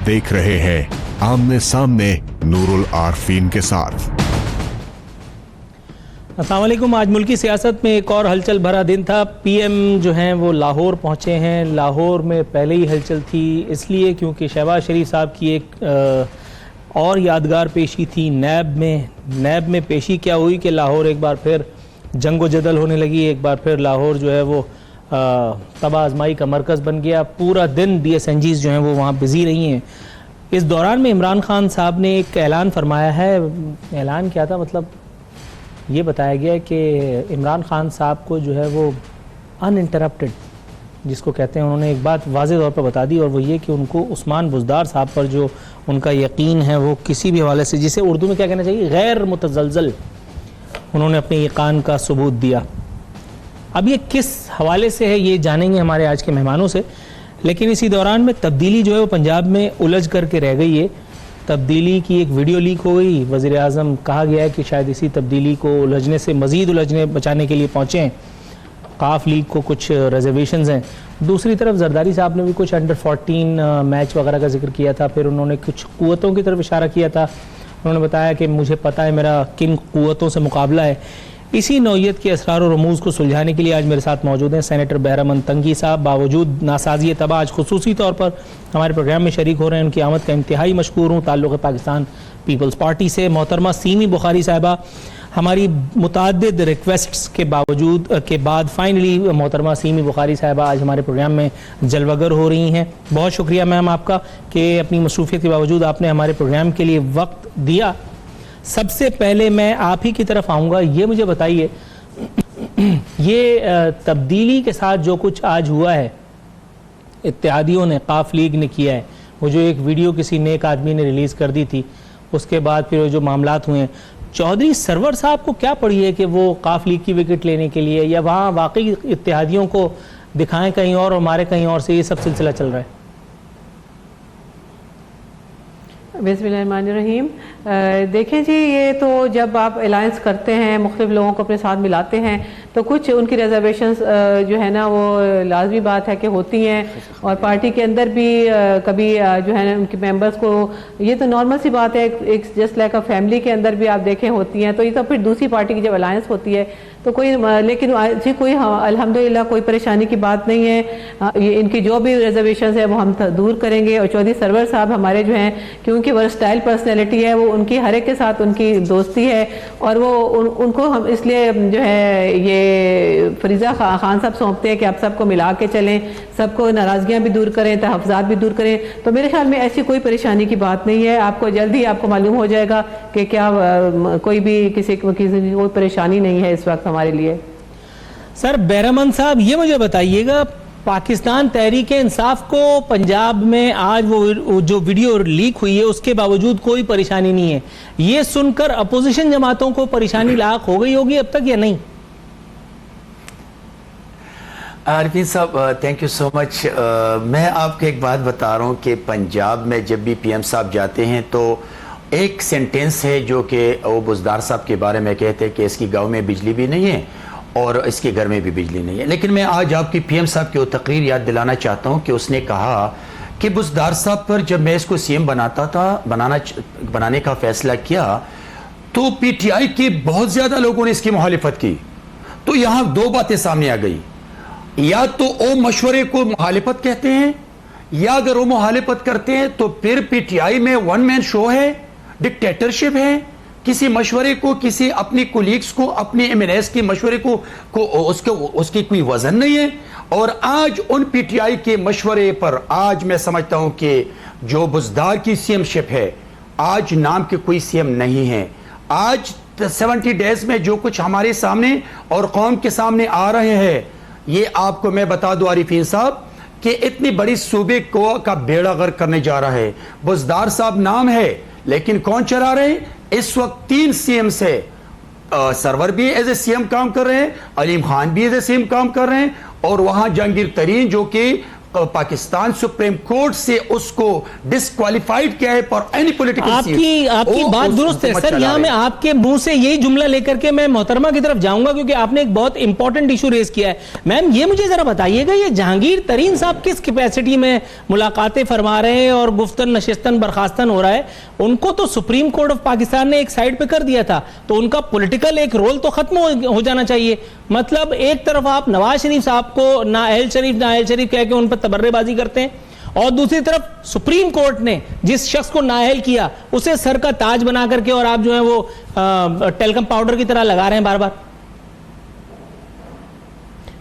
देख रहे हैं आमने सामने नूरुल आरफीन के साथ। अस्सलाम वालेकुम। आज मुल्की सियासत में एक और हलचल भरा दिन था। पीएम जो हैं वो लाहौर पहुंचे हैं। लाहौर में पहले ही हलचल थी इसलिए क्योंकि शहबाज शरीफ साहब की एक और यादगार पेशी थी नैब में। नैब में पेशी क्या हुई कि लाहौर एक बार फिर जंगो जदल होने लगी। एक बार फिर लाहौर जो है वो तबाह आजमाई का मरकज़ बन गया। पूरा दिन DSNGs जो हैं वो वहाँ बिजी रही हैं। इस दौरान में इमरान खान साहब ने एक ऐलान फरमाया है। ऐलान क्या था, मतलब ये बताया गया कि इमरान खान साहब को जो है वो अनइंटरप्टेड जिसको कहते हैं, उन्होंने एक बात वाज़ेह तौर पर बता दी और वो ये कि उनको उस्मान बुज़दार साहब पर जो उनका यकीन है वो किसी भी हवाले से, जिसे उर्दू में क्या कहना चाहिए, गैर मुतज़लज़ल, उन्होंने अपने यकीन का सबूत दिया। अब ये किस हवाले से है ये जानेंगे हमारे आज के मेहमानों से। लेकिन इसी दौरान में तब्दीली जो है वो पंजाब में उलझ करके रह गई है। तब्दीली की एक वीडियो लीक हो गई। वज़ीर आज़म कहा गया है कि शायद इसी तब्दीली को उलझने से मज़ीद उलझने बचाने के लिए पहुँचे हैं। काफ लीग को कुछ रिजर्वेशंस हैं। दूसरी तरफ जरदारी साहब ने भी कुछ अंडर 14 मैच वगैरह का जिक्र किया था। फिर उन्होंने कुछ कुव्वतों की तरफ इशारा किया था। उन्होंने बताया कि मुझे पता है मेरा किन कुव्वतों से मुकाबला है। इसी नौइयत के असरार और रमूज़ को सुलझाने के लिए आज मेरे साथ मौजूद हैं सेनेटर बहरामंद तंगी साहब। बावजूद नासाज़ी तबाह आज खुसूसी तौर पर हमारे प्रोग्राम में शरीक हो रहे हैं। उनकी आमद का इंतहाई मशकूर हूँ। ताल्लुक़ पाकिस्तान पीपल्स पार्टी से मोहतरमा सीमी बुखारी साहिबा, हमारी मुताद्दिद रिक्वेस्ट्स के बावजूद के बाद फाइनली मोहतरमा सीमी बुखारी साहिबा आज हमारे प्रोग्राम में जलवागर हो रही हैं। बहुत शुक्रिया मैम आपका कि अपनी मसरूफियत के बावजूद आपने हमारे प्रोग्राम के लिए वक्त दिया। सबसे पहले मैं आप ही की तरफ आऊँगा। ये मुझे बताइए, ये तब्दीली के साथ जो कुछ आज हुआ है, इत्तेहादियों ने, काफ लीग ने किया है, वो जो एक वीडियो किसी नेक आदमी ने रिलीज़ कर दी थी, उसके बाद फिर जो मामलात हुए हैं, चौधरी सरवर साहब को क्या पड़ी है कि वो काफ लीग की विकेट लेने के लिए, या वहाँ वाकई इत्तेहादियों को दिखाएं कहीं और मारे कहीं और से, ये सब सिलसिला चल रहा है? बिस्मिल्लाहिर्रहमानिर्रहीम। देखें जी, ये तो जब आप अलायंस करते हैं, मुख्तलिफ लोगों को अपने साथ मिलाते हैं, तो कुछ उनकी रिजर्वेशंस जो है ना वो लाजमी बात है कि होती हैं। और पार्टी के अंदर भी कभी जो है ना उनके मेंबर्स को, ये तो नॉर्मल सी बात है, एक जस्ट लाइक अ फैमिली के अंदर भी आप देखें होती हैं। तो ये तो फिर दूसरी पार्टी की जब अलायंस होती है तो कोई, लेकिन जी कोई अल्हम्दुलिल्लाह कोई परेशानी की बात नहीं है। ये इनकी जो भी रिजर्वेशन है वो हम दूर करेंगे। और चौधरी सरवर साहब हमारे जो हैं, क्योंकि वर्सटाइल पर्सनैलिटी है, वो उनकी हर एक के साथ उनकी दोस्ती है और वो उनको हम इसलिए जो है ये फरीजा खान साहब सौंपते हैं कि आप सबको मिला के चलें, सबको नाराज़गियाँ भी दूर करें, तहफ़्ज़ात भी दूर करें। तो मेरे ख्याल में ऐसी कोई परेशानी की बात नहीं है। आपको जल्द ही आपको मालूम हो जाएगा कि क्या कोई भी किसी की कोई परेशानी नहीं है इस वक्त हमारे लिए। सर बहरामंद साहब, ये मुझे बताइएगा, पाकिस्तान तहरीक इंसाफ को पंजाब में आज वो जो वीडियो लीक हुई है उसके बावजूद कोई परेशानी नहीं है, ये सुनकर अपोजिशन जमातों को परेशानी लाक हो गई होगी अब तक या नहीं? आरफीन साहब, थैंक यू सो मच। मैं आपको एक बात बता रहा हूँ कि पंजाब में जब भी PM साहब जाते हैं तो एक सेंटेंस है जो कि वो बुज़दार साहब के बारे में कहते हैं कि इसकी गांव में बिजली भी नहीं है और इसके घर में भी बिजली नहीं है। लेकिन मैं आज आपकी PM साहब की वो तकरीर याद दिलाना चाहता हूँ कि उसने कहा कि बुज़दार साहब पर जब मैं इसको CM बनाता था, बनाने का फैसला किया, तो PTI के बहुत ज़्यादा लोगों ने इसकी मुखालिफत की। तो यहाँ दो बातें सामने आ गई, या तो वो मशवरे को मुखालिफत कहते हैं, या अगर वो मुखालिफत करते हैं तो फिर PTI में वन मैन शो है, डिक्टेटरशिप है, किसी मशवरे को, किसी अपने कोलीग्स को, अपने MNS के मशवरे को उसकी कोई वजन नहीं है। और आज उन PTI के मशवरे पर आज मैं समझता हूं कि जो बुज़दार की CMशिप है, आज नाम के कोई CM नहीं है। आज 70 डेज में जो कुछ हमारे सामने और कौम के सामने आ रहे हैं, ये आपको मैं बता दूं आरिफीन साहब कि इतनी बड़ी सूबे को का बेड़ा गर्क करने जा रहा है। बुज़दार साहब नाम है, लेकिन कौन चला रहे हैं? इस वक्त 3 CM से सरवर भी एज ए CM काम कर रहे हैं, अलीम खान भी एज ए CM काम कर रहे हैं, और वहां जहांगीर तरीन जो कि पाकिस्तान सुप्रीम कोर्ट से उसको डिस्क्वालिफाइड किया है फॉर एनी पॉलिटिकल। आपकी बात दुरुस्त है सर। यहाँ मैं आपके मुंह से यही जुमला लेकर के मैं मोहतरमा की तरफ जाऊंगा, क्योंकि आपने एक बहुत इंपॉर्टेंट इशू रेज किया है। मैम ये मुझे जरा बताइएगा, ये जहांगीर तरीन साहब किस कैपेसिटी में मुलाकातें फरमा रहे हैं और गुफ्तन नशिस्तन बर्खास्तन हो रहा है? उनको तो सुप्रीम कोर्ट ऑफ पाकिस्तान ने एक साइड पे कर दिया था, तो उनका पॉलिटिकल एक रोल तो खत्म हो जाना चाहिए। मतलब एक तरफ आप नवाज शरीफ साहब को नाअहल शरीफ कह के उन पर तबर्रेबाजी करते हैं, और दूसरी तरफ सुप्रीम कोर्ट ने जिस शख्स को नाअहल किया उसे सर का ताज बना करके और आप जो है वो टेलकम पाउडर की तरह लगा रहे हैं बार बार।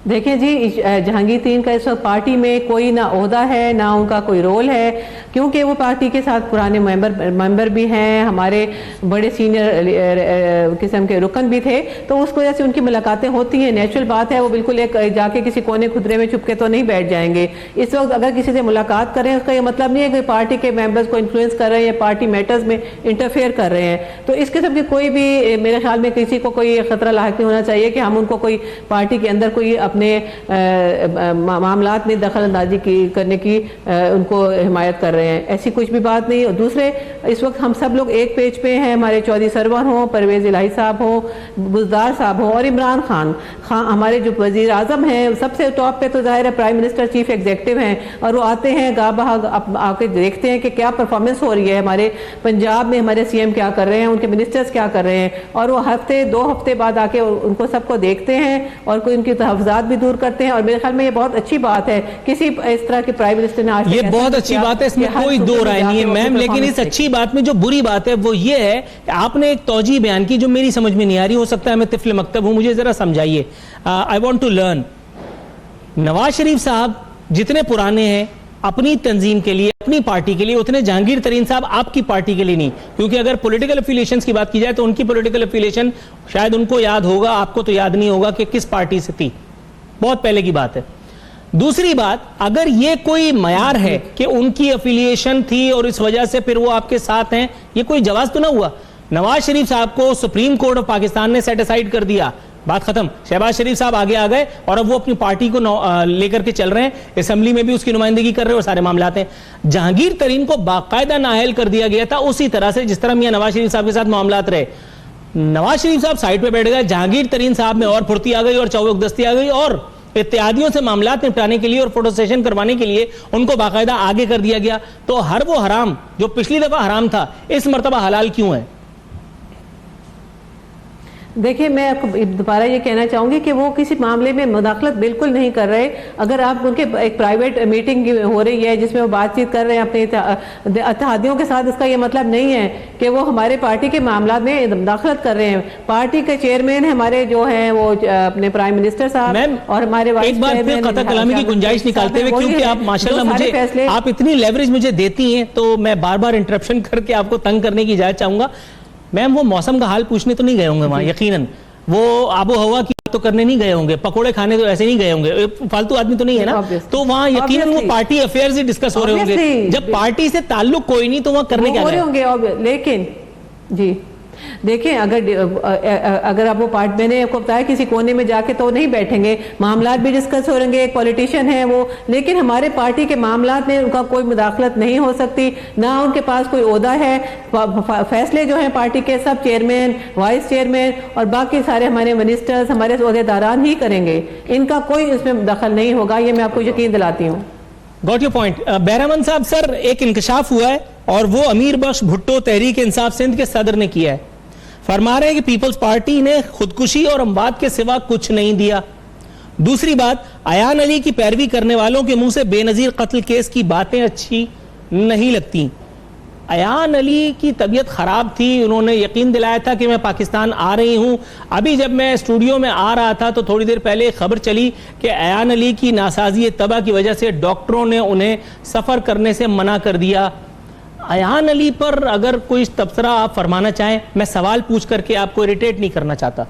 देखिए जी, जहांगीर तरीन का इस वक्त पार्टी में कोई ना ओहदा है ना उनका कोई रोल है, क्योंकि वो पार्टी के साथ पुराने मेंबर भी हैं, हमारे बड़े सीनियर किस्म के रुकन भी थे, तो उस वजह से उनकी मुलाकातें होती हैं, नेचुरल बात है। वो बिल्कुल एक जाके किसी कोने खुदरे में छुप के तो नहीं बैठ जाएंगे। इस वक्त अगर किसी से मुलाकात करें उसका ये मतलब नहीं है कि पार्टी के मेंबर्स को इन्फ्लुएंस कर रहे हैं या पार्टी मैटर्स में इंटरफेयर कर रहे हैं। तो इस किस्म की कोई भी मेरे ख्याल में किसी को कोई खतरा लायक नहीं होना चाहिए कि हम उनको कोई पार्टी के अंदर कोई अपने मामलात में दखल अंदाजी करने की उनको हिमायत कर रहे हैं, ऐसी कुछ भी बात नहीं। और दूसरे, इस वक्त हम सब लोग एक पेज पे हैं, हमारे चौधरी सरवर हों, परवेज इलाही साहब हों, बुज़दार साहब हों और इमरान खान हमारे जो वज़ीर आज़म हैं, सबसे टॉप पे तो ज़ाहिर है प्राइम मिनिस्टर चीफ एग्जीक्यूटिव हैं, और वो आते हैं गा बहा आके देखते हैं कि क्या परफॉर्मेंस हो रही है हमारे पंजाब में, हमारे CM क्या कर रहे हैं, उनके मिनिस्टर्स क्या कर रहे हैं, और वो हफ्ते 2 हफ्ते बाद आके उनको सबको देखते हैं और कोई उनकी तहफ़्ज़ात भी दूर करते हैं। और मेरे ख्याल में ये बहुत अच्छी बात है, किसी इस तरह के प्राइम मिनिस्टर ने आज ये बहुत अच्छी बात है, इसमें कोई दो राय नहीं है मैम। लेकिन इस अच्छी बात में जो बुरी बात है वो ये है, आपने एक तौजी बयान की जो मेरी समझ में नहीं आ रही, हो सकता है मैं तिफल मकतब हूं, मुझे जरा समझाइए। I want to learn. Nawaz Sharif साहब जितने पुराने हैं अपनी तंजीम के लिए, अपनी पार्टी के लिए, उतने जहांगीर तरीन साहब आपकी पार्टी के लिए नहीं, क्योंकि अगर पॉलिटिकल एफिलिएशंस की बात की जाए तो उनकी पॉलिटिकल एफिलिएशन शायद उनको याद होगा, आपको तो याद नहीं होगा कि किस पार्टी से थी, बहुत पहले की बात है। दूसरी बात, अगर ये कोई मयार है कि उनकी एफिलिएशन थी और इस वजह से फिर वो आपके साथ हैं, ये कोई जवाब तो ना हुआ। नवाज शरीफ साहब को सुप्रीम कोर्ट ऑफ पाकिस्तान ने सेट असाइड कर दिया, बात खत्म। शहबाज शरीफ साहब आगे आ गए और अब वो अपनी पार्टी को लेकर के चल रहे हैं, असेंबली में भी उसकी नुमाइंदगी कर रहे हैं और सारे मामलात हैं। जहांगीर तरीन को बाकायदा नाअहल कर दिया गया था, उसी तरह से जिस तरह मियां नवाज शरीफ साहब के साथ मामलात रहे। नवाज शरीफ साहब साइड पे बैठ गए, जहांगीर तरीन साहब में और फुर्ती आ गई और चौकदस्ती आ गई, और इत्यादियों से मामलात निपटाने के लिए और फोटो सेशन करवाने के लिए उनको बाकायदा आगे कर दिया गया। तो हर वो हराम जो पिछली दफा हराम था, इस मर्तबा हलाल क्यों है? देखिए, मैं आपको दोबारा ये कहना चाहूँगी कि वो किसी मामले में मुदाखलत बिल्कुल नहीं कर रहे। अगर आप उनके एक प्राइवेट मीटिंग हो रही है जिसमें वो बातचीत कर रहे हैं अपने इत्तेहादियों के साथ, इसका ये मतलब नहीं है कि वो हमारे पार्टी के मामला में मुदाखलत कर रहे हैं। पार्टी के चेयरमैन हमारे जो हैं वो अपने प्राइम मिनिस्टर साहब और हमारे एक बार फिर कतल कलामी की गुंजाइश निकालते हुए, क्योंकि आप माशाल्लाह मुझे आप इतनी लेवरेज मुझे देती हैं, तो मैं बार बार इंटरप्शन करके आपको तंग करने की इजाजत चाहूंगा। मैम, वो मौसम का हाल पूछने तो नहीं गए होंगे वहां, यकीनन वो आबो हवा की तो करने नहीं गए होंगे, पकोड़े खाने तो ऐसे नहीं गए होंगे, फालतू आदमी तो नहीं है ना, तो वहां यकीनन वो पार्टी अफेयर्स ही डिस्कस हो रहे होंगे। जब पार्टी से ताल्लुक कोई नहीं तो वहां करने क्या रहे होंगे। लेकिन जी देखिए, अगर आप वो पार्ट, मैंने आपको बताया किसी कोने में जाके तो नहीं बैठेंगे, मामलात भी डिस्कस हो रहेंगे, एक पॉलिटिशियन है वो, लेकिन हमारे पार्टी के मामलात में उनका कोई मुदाखलत नहीं हो सकती, ना उनके पास कोई ओहदा है। फैसले जो हैं पार्टी के सब चेयरमैन, वाइस चेयरमैन और बाकी सारे हमारे मिनिस्टर्स, हमारे ओहदेदारान ही करेंगे, इनका कोई इसमें दखल नहीं होगा, ये मैं आपको यकीन दिलाती हूँ। Got your point. बहरामन साहब, सर एक इंकशाफ हुआ है और वो अमीर बख्श भुट्टो तहरीक इंसाफ सिंध के सदर ने किया है। फरमा रहे हैं कि पीपल्स पार्टी ने खुदकुशी और अमवात के सिवा कुछ नहीं दिया। दूसरी बात, अयान अली की पैरवी करने वालों के मुंह से बेनजीर कत्ल केस की बातें अच्छी नहीं लगती। अयान अली की तबीयत खराब थी, उन्होंने यकीन दिलाया था कि मैं पाकिस्तान आ रही हूं। अभी जब मैं स्टूडियो में आ रहा था तो थोड़ी देर पहले खबर चली कि अयान अली की नासाजी तबा की वजह से डॉक्टरों ने उन्हें सफर करने से मना कर दिया। अयान अली पर अगर कोई तबसरा आप फरमाना चाहें, मैं सवाल पूछ करके आपको इरिटेट नहीं करना चाहता।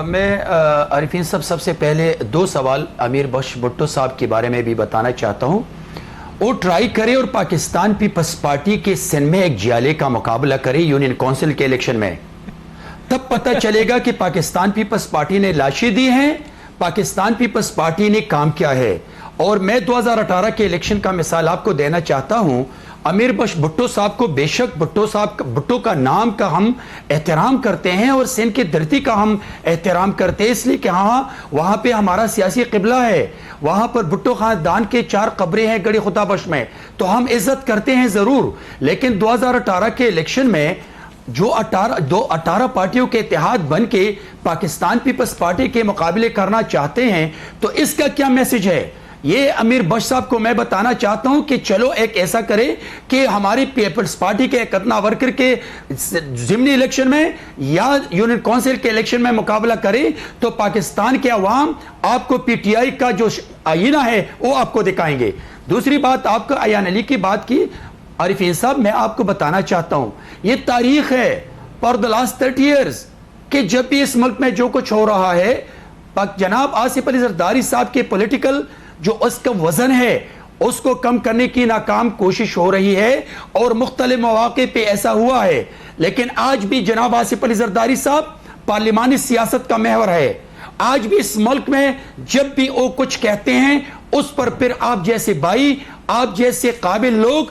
मैं आरिफीन साहब, सबसे पहले 2 सवाल अमीर बख्श भुट्टो साहब के बारे में भी बताना चाहता हूं। वो ट्राई करे और पाकिस्तान पीपल्स पार्टी के सिंध में एक जियाले का मुकाबला करे यूनियन काउंसिल के इलेक्शन में, तब पता चलेगा कि पाकिस्तान पीपल्स पार्टी ने लाशें दी हैं, पाकिस्तान पीपल्स पार्टी ने काम किया है। और मैं 2018 के इलेक्शन का मिसाल आपको देना चाहता हूं। अमीर बख्श भुट्टो साहब को, बेशक भुट्टो का नाम का हम एहतराम करते हैं और सिंध की धरती का हम एहतराम करते हैं, इसलिए कि हाँ वहाँ पे हमारा सियासी किबला है, वहाँ पर भुट्टो खानदान के 4 कब्रें हैं गड़ी खुदाबश में, तो हम इज्जत करते हैं ज़रूर। लेकिन 2018 के इलेक्शन में जो 18 पार्टियों के इत्तेहाद बन के पाकिस्तान पीपल्स पार्टी के मुकाबले करना चाहते हैं, तो इसका क्या मैसेज है? ये अमीर बख्श साहब को मैं बताना चाहता हूं कि चलो एक ऐसा करें कि हमारी पीपल्स पार्टी के इकतना वर्कर के ज़िमनी इलेक्शन में या यूनियन काउंसिल के इलेक्शन में मुकाबला करें, तो पाकिस्तान के अवाम आपको पीटीआई का जो आईना है वो आपको दिखाएंगे। दूसरी बात, आपका अयान अली की बात की, आरिफीन साहब मैं आपको बताना चाहता हूं, ये तारीख है फॉर द लास्ट 30 ईयर्स कि जब भी इस मुल्क में जो कुछ हो रहा है, जनाब आसिफ अली जरदारी साहब के पॉलिटिकल जो उसका वजन है उसको कम करने की नाकाम कोशिश हो रही है और मुख्तलिफ मौके पे ऐसा हुआ है। लेकिन आज भी जनाब आसिफ अली जरदारी साहब पार्लिमानी सियासत का महवर है। आज भी इस मुल्क में जब भी वो कुछ कहते हैं उस पर फिर आप जैसे भाई, आप जैसे काबिल लोग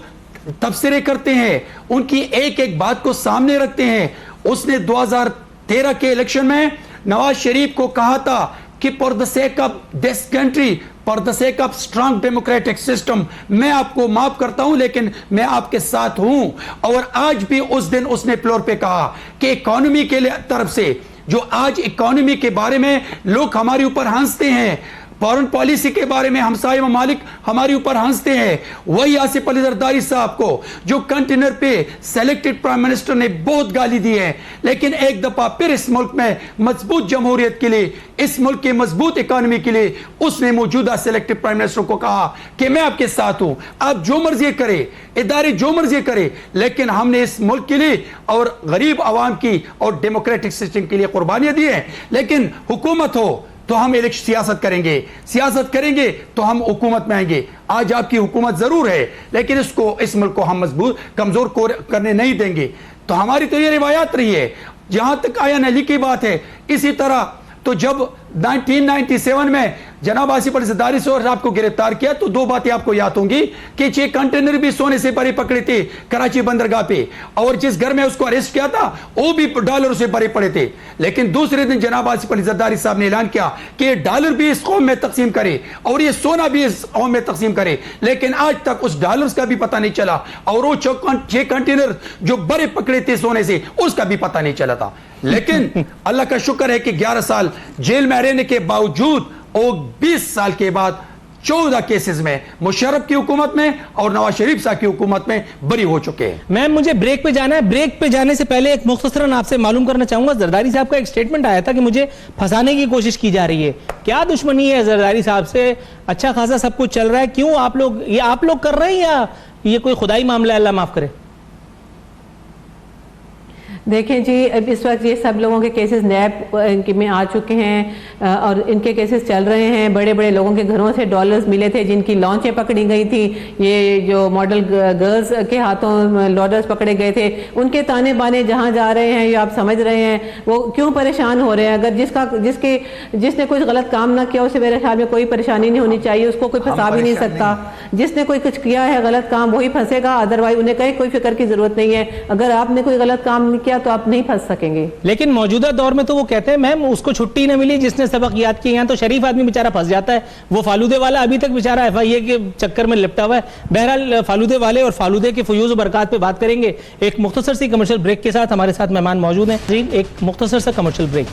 तबसरे करते हैं, उनकी एक एक बात को सामने रखते हैं। उसने 2013 के इलेक्शन में नवाज शरीफ को कहा था कि for the sake of this country, for the sake of strong democratic system, मैं आपको माफ करता हूं लेकिन मैं आपके साथ हूं। और आज भी उस दिन उसने फ्लोर पे कहा कि इकोनॉमी के लिए तरफ से, जो आज इकोनॉमी के बारे में लोग हमारे ऊपर हंसते हैं, फॉरेन पॉलिसी के बारे में हमसाए ममालिक हमारे ऊपर हंसते हैं, वही आसिफ अली जरदारी साहब को जो कंटेनर पे सेलेक्टेड प्राइम मिनिस्टर ने बहुत गाली दी है, लेकिन एक दफा फिर इस मुल्क में मजबूत जमहूरियत के लिए, इस मुल्क की मजबूत इकोनॉमी के लिए उसने मौजूदा सेलेक्टेड प्राइम मिनिस्टर को कहा कि मैं आपके साथ हूं, आप जो मर्जी करे, इदारे जो मर्जी करे, लेकिन हमने इस मुल्क के लिए और गरीब आवाम की और डेमोक्रेटिक सिस्टम के लिए कुर्बानियां दी हैं। लेकिन हुकूमत हो तो हम सियासत करेंगे तो हम हुकूमत में आएंगे। आज आपकी हुकूमत जरूर है लेकिन इस मुल्क को हम मजबूत कमजोर करने नहीं देंगे। तो हमारी तो ये रिवायात रही है। जहां तक अयान अली की बात है, इसी तरह तो जब 1997 में जनाब आसिफ अली जरदारी साहब को गिरफ्तार किया तो 2 बातें आपको याद होंगी कि 6 कंटेनर भी सोने से भरे पकड़े थे कराची बंदरगाह पे, और जिस घर में उसको अरेस्ट किया था वो भी डॉलर से भरे पड़े थे। लेकिन दूसरे दिन जनाब आसिफ अली जरदारी साहब ने ऐलान किया कि डॉलर भी इस कौम में तकसीम करे और ये सोना भी इस कौम में तकसीम करे, लेकिन आज तक उस डॉलर्स का भी पता नहीं चला और वो 6 कंटेनर जो भरे पकड़े थे सोने से उसका भी पता नहीं चला था। लेकिन अल्लाह का शुक्र है कि 11 साल जेल में रहने के बावजूद और 20 साल के बाद 14 केसेस में मुशर्रफ की हुकूमत में और नवाज शरीफ साहब की हुकूमत में बरी हो चुके हैं। मैम मुझे ब्रेक पे जाना है। ब्रेक पे जाने से पहले एक मुख्तसरन आपसे मालूम करना चाहूंगा, जरदारी साहब का एक स्टेटमेंट आया था कि मुझे फंसाने की कोशिश की जा रही है। क्या दुश्मनी है जरदारी साहब से? अच्छा खासा सब कुछ चल रहा है, क्यों आप लोग कर रहे हैं या ये कोई खुदाई मामला है? अल्लाह माफ करे। देखें जी, अब इस वक्त ये सब लोगों के केसेस नैब में आ चुके हैं और इनके केसेस चल रहे हैं। बड़े बड़े लोगों के घरों से डॉलर्स मिले थे जिनकी लॉन्चें पकड़ी गई थी, ये जो मॉडल गर्ल्स के हाथों डॉलर्स पकड़े गए थे, उनके ताने बाने जहां जा रहे हैं ये आप समझ रहे हैं। वो क्यों परेशान हो रहे हैं? अगर जिसने कोई गलत काम ना किया उसे मेरे ख्याल में कोई परेशानी नहीं होनी चाहिए, उसको कोई फंसा भी नहीं सकता। जिसने कोई कुछ किया है गलत काम वही फंसेगा, अदरवाइज उन्हें कहीं कोई फिक्र की जरूरत नहीं है। अगर आपने कोई गलत काम नहीं किया तो आप नहीं फंस सकेंगे। लेकिन मौजूदा दौर में तो वो कहते हैं मैम उसको छुट्टी न मिली जिसने सबक याद किया। यहाँ तो शरीफ आदमी बेचारा फंस जाता है, वो फालूदे वाला अभी तक बेचारा FIA के चक्कर में लिपटा हुआ है। बहरहाल फालूदे वाले और फालूदे के फयूज बरकत पे बात करेंगे एक मुख्तसर सी कमर्शियल ब्रेक के साथ। हमारे साथ मेहमान मौजूद हैं। एक मुख्तसर सा कमर्शियल ब्रेक।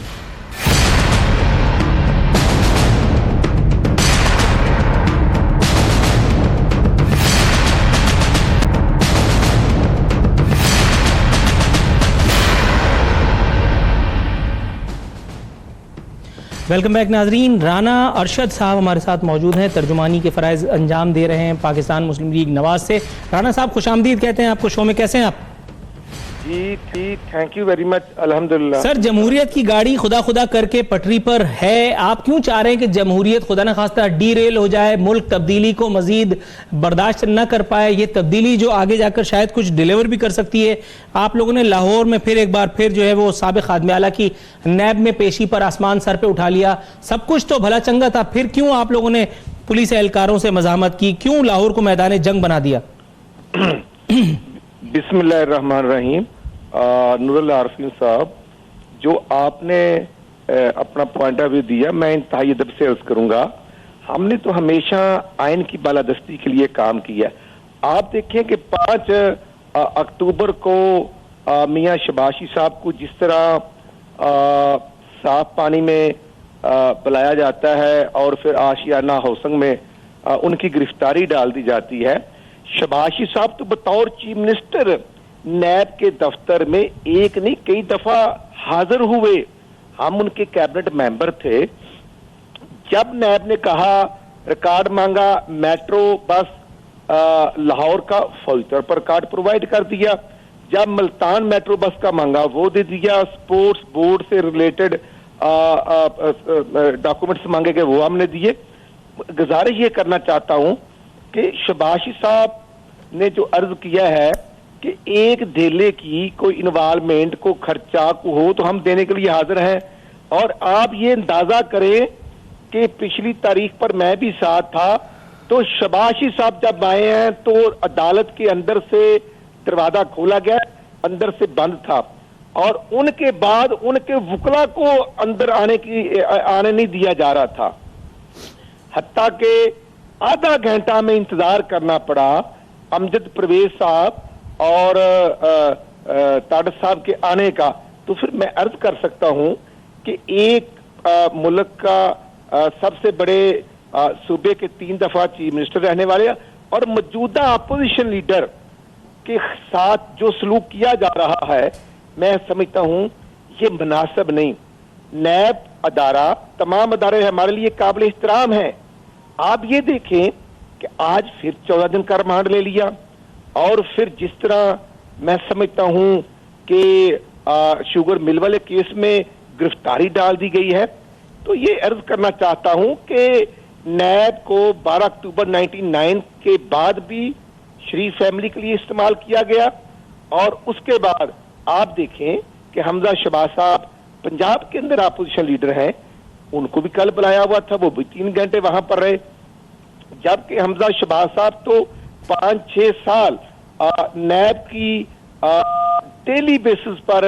वेलकम बैक नाजरीन। राना अरशद साहब हमारे साथ मौजूद हैं, तर्जुमानी के फ़राइज़ अंजाम दे रहे हैं पाकिस्तान मुस्लिम लीग नवाज से। राना साहब खुशामदीद कहते हैं आपको शो में, कैसे हैं आप? जी ठीक, थैंक यू वेरी मच, अल्हम्दुलिल्लाह। सर, जमहूरियत की गाड़ी खुदा खुदा करके पटरी पर है, आप क्यों चाह रहे हैं कि जमहूरियत खुदा न खास्ता डीरेल हो जाए, मुल्क तब्दीली को मजीद बर्दाश्त न कर पाए? ये तब्दीली जो आगे जाकर शायद कुछ डिलीवर भी कर सकती है। आप लोगों ने लाहौर में फिर एक बार फिर जो है वो साबिक खादमे आला की नैब में पेशी पर आसमान सर पे उठा लिया। सब कुछ तो भला चंगा था, फिर क्यों आप लोगों ने पुलिस एहलकारों से मजामत की? क्यों लाहौर को मैदान जंग बना दिया? बिस्मिल्लाहिर्रहमानिर्रहीम। नूरुल आरफीन साहब, जो आपने अपना पॉइंट ऑफ व्यू दिया, मैं इंतहाई अदब से अर्ज करूंगा। हमने तो हमेशा आइन की बालादस्ती के लिए काम किया। आप देखें कि 5 अक्टूबर को मियां शबाशी साहब को जिस तरह साफ पानी में बुलाया जाता है और फिर आशियाना हाउसिंग में उनकी गिरफ्तारी डाल दी जाती है। शबाशी साहब तो बतौर चीफ मिनिस्टर नैब के दफ्तर में एक नहीं कई दफा हाजिर हुए। हम उनके कैबिनेट मेंबर थे। जब नैब ने कहा, रिकॉर्ड मांगा, मेट्रो बस लाहौर का फौरी तौर पर रिकॉर्ड प्रोवाइड कर दिया। जब मुल्तान मेट्रो बस का मांगा वो दे दिया। स्पोर्ट्स बोर्ड से रिलेटेड डॉक्यूमेंट्स मांगे गए वो हमने दिए। गुजारिश ये करना चाहता हूं कि शबाशी साहब ने जो अर्ज किया है कि एक धेले की कोई इन्वॉल्वमेंट को खर्चा को हो तो हम देने के लिए हाजिर हैं। और आप ये अंदाजा करें कि पिछली तारीख पर मैं भी साथ था, तो शबाशी साहब जब आए हैं तो अदालत के अंदर से दरवाजा खोला गया, अंदर से बंद था, और उनके बाद उनके वकला को अंदर आने नहीं दिया जा रहा था। हत्ता के आधा घंटा में इंतजार करना पड़ा अमजद परवेज साहब और ताडर साहब के आने का। तो फिर मैं अर्ज कर सकता हूं कि एक मुल्क का सबसे बड़े सूबे के 3 दफा चीफ मिनिस्टर रहने वाले और मौजूदा अपोजिशन लीडर के साथ जो सलूक किया जा रहा है, मैं समझता हूं ये मुनासिब नहीं। नैब अदारा, तमाम अदारे हमारे लिए काबिल एहतराम है। आप ये देखें कि आज फिर 14 दिन का रिमांड ले लिया और फिर जिस तरह मैं समझता हूं कि शुगर मिल वाले केस में गिरफ्तारी डाल दी गई है। तो ये अर्ज करना चाहता हूं कि नैब को 12 अक्टूबर 1999 के बाद भी शरीफ फैमिली के लिए इस्तेमाल किया गया। और उसके बाद आप देखें कि हमजा शहबाज साहब पंजाब के अंदर अपोजिशन लीडर हैं, उनको भी कल बुलाया हुआ था, वो भी 3 घंटे वहां पर रहे। जबकि हमजा शहबाज साहब तो 5-6 साल नैब की डेली बेसिस पर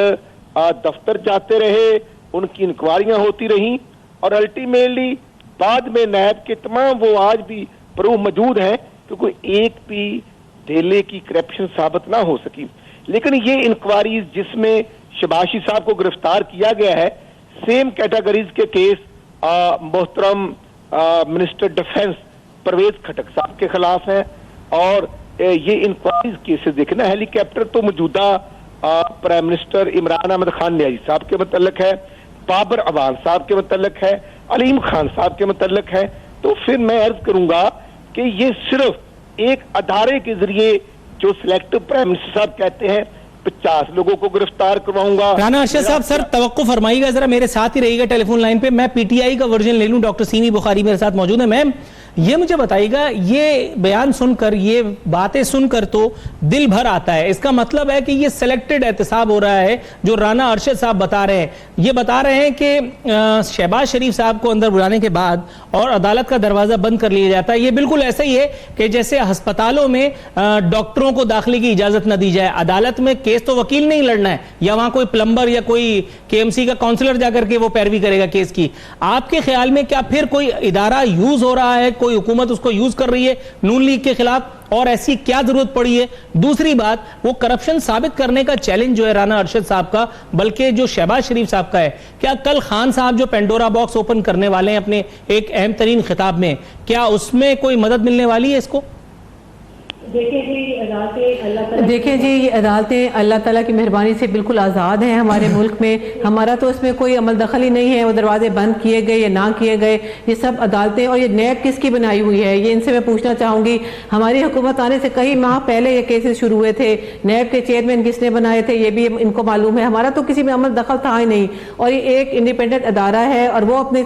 दफ्तर जाते रहे, उनकी इंक्वायरियां होती रहीं और अल्टीमेटली बाद में नैब के तमाम वो आज भी प्रूफ मौजूद हैं कि कोई एक भी धेले की करप्शन साबित ना हो सकी। लेकिन ये इंक्वायरीज जिसमें शबाशी साहब को गिरफ्तार किया गया है, सेम कैटेगरीज के केस मोहतरम मिनिस्टर डिफेंस परवेज खटक साहब के खिलाफ है। और ये इंक्वायरीज केसेस देखना, हेलीकॉप्टर तो मौजूदा प्राइम मिनिस्टर इमरान अहमद खान न्याजी साहब के मुतल्लिक है, बाबर अवान साहब के मुतल्लिक है, अलीम खान साहब के मुतल्लिक है। तो फिर मैं अर्ज करूंगा कि ये सिर्फ एक अदारे के जरिए जो सिलेक्टिव प्राइम मिनिस्टर साहब कहते हैं 50 लोगों को गिरफ्तार करवाऊंगा। राना अरशद साहब, सर तवक्को फरमाइएगा, जरा मेरे साथ ही रहिएगा टेलीफोन लाइन पे। मैं पीटीआई का वर्जन ले लूं। डॉक्टर सीमी बुखारी मेरे साथ मौजूद है। मैम, ये मुझे बताइएगा, ये बयान सुनकर, ये बातें सुनकर तो दिल भर आता है। इसका मतलब है कि ये सिलेक्टेड एहतसाब हो रहा है जो राना अरशद साहब बता रहे हैं। ये बता रहे हैं कि शहबाज शरीफ साहब को अंदर बुलाने के बाद और अदालत का दरवाजा बंद कर लिया जाता है। ये बिल्कुल ऐसा ही है कि जैसे अस्पतालों में डॉक्टरों को दाखिले की इजाजत न दी जाए। अदालत में केस तो वकील नहीं लड़ना है, या वहां कोई प्लम्बर या कोई केएमसी का काउंसलर जाकर के वो पैरवी करेगा केस की। आपके ख्याल में क्या फिर कोई इदारा यूज हो रहा है, कोई हुकूमत उसको यूज कर रही है नून लीग के खिलाफ, और ऐसी क्या जरूरत पड़ी है? दूसरी बात, वो करप्शन साबित करने का चैलेंज जो है राना अरशद साहब का, बल्कि जो शहबाज शरीफ साहब का है, क्या कल खान साहब जो पेंडोरा बॉक्स ओपन करने वाले हैं अपने एक अहम तरीन खिताब में, क्या उसमें कोई मदद मिलने वाली है इसको? देखिए जी, ये अदालतें अल्लाह ताला की मेहरबानी से बिल्कुल आज़ाद हैं हमारे मुल्क में। हमारा तो इसमें कोई अमल दखल ही नहीं है, वो दरवाजे बंद किए गए या ना किए गए, ये सब अदालतें। और ये नैब किसकी बनाई हुई है, ये इनसे मैं पूछना चाहूँगी। हमारी हुकूमत आने से कई माह पहले ये केसेस शुरू हुए थे। नैब के चेयरमैन किसने बनाए थे ये भी इनको मालूम है। हमारा तो किसी में अमल दखल था ही नहीं, और ये एक इंडिपेंडेंट अदारा है और वो अपने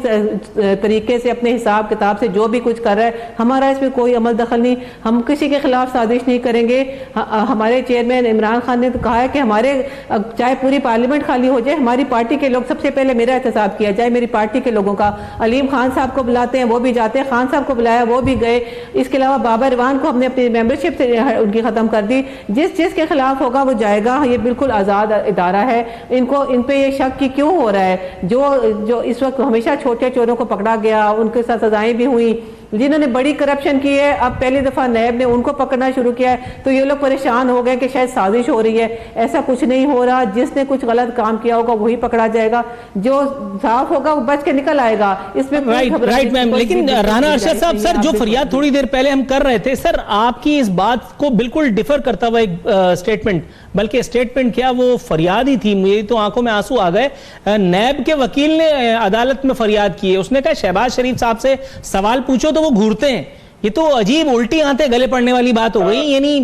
तरीके से अपने हिसाब किताब से जो भी कुछ कर रहा है, हमारा इसमें कोई अमल दखल नहीं। हम किसी के खिलाफ साजिश नहीं करेंगे। हमारे चेयरमैन इमरान खान ने तो कहा है कि हमारे चाहे पूरी पार्लियामेंट खाली हो जाए, हमारी पार्टी के लोग सबसे पहले मेरा एहतसाब किया जाए, मेरी पार्टी के लोगों का। अलीम खान साहब को बुलाते हैं वो भी जाते हैं, खान साहब को बुलाया वो भी गए। इसके अलावा बाबर रिवान को हमने अपनी मेंबरशिप से उनकी ख़त्म कर दी। जिसके खिलाफ होगा वो जाएगा। ये बिल्कुल आज़ाद इदारा है। इन पे ये शक की क्यों हो रहा है? जो इस वक्त हमेशा छोटे चोरों को पकड़ा गया, उनके साथ सजाएं भी हुई। जिन्होंने बड़ी करप्शन की है, अब पहली दफा नैब ने उनको पकड़ना शुरू किया है, तो ये लोग परेशान हो गए कि शायद साजिश हो रही है। ऐसा कुछ नहीं हो रहा। जिसने कुछ गलत काम किया होगा वही पकड़ा जाएगा, जो साफ होगा वो बच के निकल आएगा। इसमें राइट मैम। लेकिन राना अरशद साहब, सर जो फरियाद थोड़ी देर पहले हम कर रहे थे, सर आपकी इस बात को बिल्कुल डिफर करता हुआ एक स्टेटमेंट, बल्कि स्टेटमेंट क्या वो फरियाद ही थी, मुझे तो आंखों में आंसू आ गए। नैब के वकील ने अदालत में फरियाद की है, उसने कहा शहबाज शरीफ साहब से सवाल पूछो तो वो घूरते हैं। ये तो अजीब उल्टी आंतें गले पड़ने वाली बात हो गई। यानी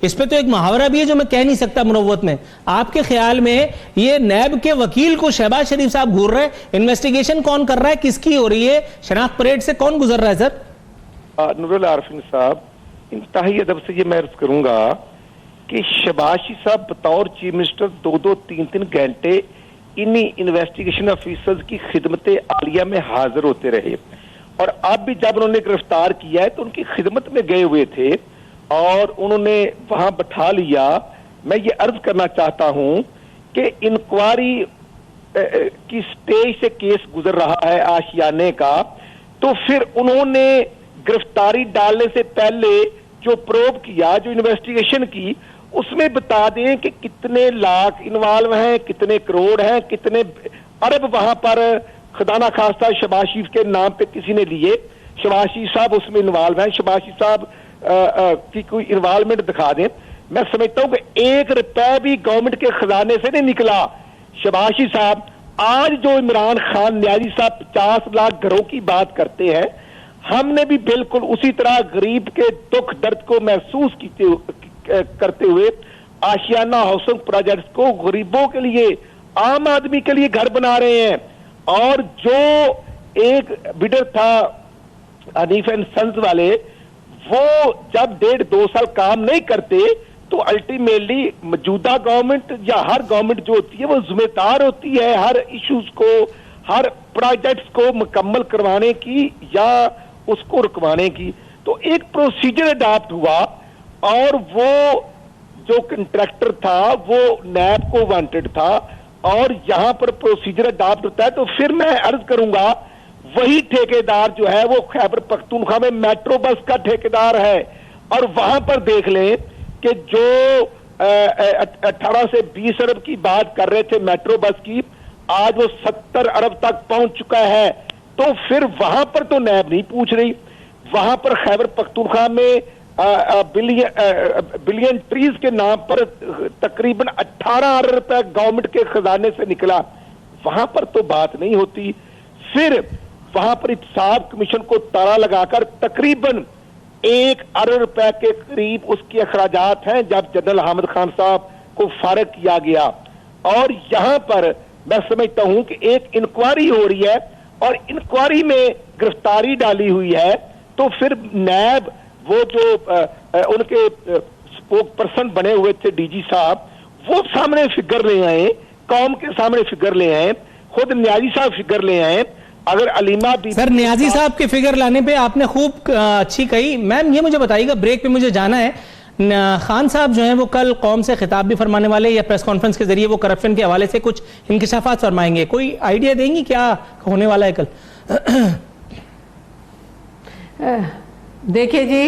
इस पे तो एक मुहावरा भी है जो मैं कह नहीं सकता मुनव्वत में। आपके ख्याल में ये नैब के वकील को शहबाज शरीफ साहब घूर रहे हैं? इन्वेस्टिगेशन कौन कर रहा है, किसकी हो रही है? शनाख्त परेड से कौन गुजर रहा है सर? नूरुल आरफीन साहब, इंतहाई अदब से ये मैं अर्ज करूंगा कि शहबाज शरीफ साहब बतौर चीफ मिनिस्टर 2-3 घंटे इन्हीं इन्वेस्टिगेशन ऑफिसर्स की खिदमत आलिया में हाजिर होते रहे, और अब भी जब उन्होंने गिरफ्तार किया है तो उनकी खिदमत में गए हुए थे और उन्होंने वहां बैठा लिया। मैं ये अर्ज करना चाहता हूं कि इंक्वायरी की स्टेज से केस गुजर रहा है आशियाने का, तो फिर उन्होंने गिरफ्तारी डालने से पहले जो प्रोब किया, जो इन्वेस्टिगेशन की, उसमें बता दें कि कितने लाख इन्वॉल्व हैं, कितने करोड़ हैं, कितने अरब वहां पर खजाना खास्ता शहबाज शरीफ के नाम पे किसी ने लिए। शहबाज शरीफ साहब उसमें इन्वॉल्व हैं, शहबाज शरीफ साहब की कोई इन्वॉल्वमेंट दिखा दें। मैं समझता हूं कि 1 रुपया भी गवर्नमेंट के खजाने से नहीं निकला। शहबाज शरीफ साहब, आज जो इमरान खान न्याजी साहब 50 लाख घरों की बात करते हैं, हमने भी बिल्कुल उसी तरह गरीब के दुख दर्द को महसूस करते हुए आशियाना हाउसिंग प्रोजेक्ट्स को गरीबों के लिए, आम आदमी के लिए घर बना रहे हैं। और जो एक बिडर था हनीफ एंड सन्स वाले, वो जब 1.5-2 साल काम नहीं करते तो अल्टीमेटली मौजूदा गवर्नमेंट या हर गवर्नमेंट जो होती है वो जिम्मेदार होती है हर इश्यूज को, हर प्रोजेक्ट्स को मुकम्मल करवाने की या उसको रुकवाने की। तो एक प्रोसीजर अडॉप्ट हुआ और वो जो कंट्रैक्टर था वो नैब को वांटेड था, और यहां पर प्रोसीजर अडॉप्ट होता है। तो फिर मैं अर्ज करूंगा, वही ठेकेदार जो है वो खैबर पख्तूनख्वा में मेट्रो बस का ठेकेदार है, और वहां पर देख लें कि जो 18 से 20 अरब की बात कर रहे थे मेट्रो बस की, आज वो 70 अरब तक पहुंच चुका है। तो फिर वहां पर तो नैब नहीं पूछ रही, वहां पर खैबर पख्तूनख्वा में बिलियन ट्रीज के नाम पर तकरीबन 18 अरब रुपए गवर्नमेंट के खजाने से निकला, वहां पर तो बात नहीं होती। फिर वहां पर इंसाफ कमीशन को ताला लगाकर तकरीबन 1 अरब रुपए के करीब उसके अखराजात हैं जब जनरल हामिद खान साहब को फारिग किया गया। और यहां पर मैं समझता हूं कि एक इंक्वायरी हो रही है और इंक्वायरी में गिरफ्तारी डाली हुई है, तो फिर नैब वो जो उनके स्पोक पर्सन बने हुए थे डीजी साहब, वो सामने फिगर ले आए, कौम के सामने फिगर ले आए, खुद न्याजी साहब फिगर ले आए। अगर अलीमा भी सर न्याजी साहब के फिगर लाने पे आपने खूब अच्छी कही। मैम ये मुझे बताइएगा, ब्रेक पे मुझे जाना है, खान साहब जो हैं वो कल कौम से खिताब भी फरमाने वाले, या प्रेस कॉन्फ्रेंस के जरिए वो करप्शन के हवाले से कुछ इंकशाफात फरमाएंगे, कोई आइडिया देंगी क्या होने वाला है कल? देखिए जी,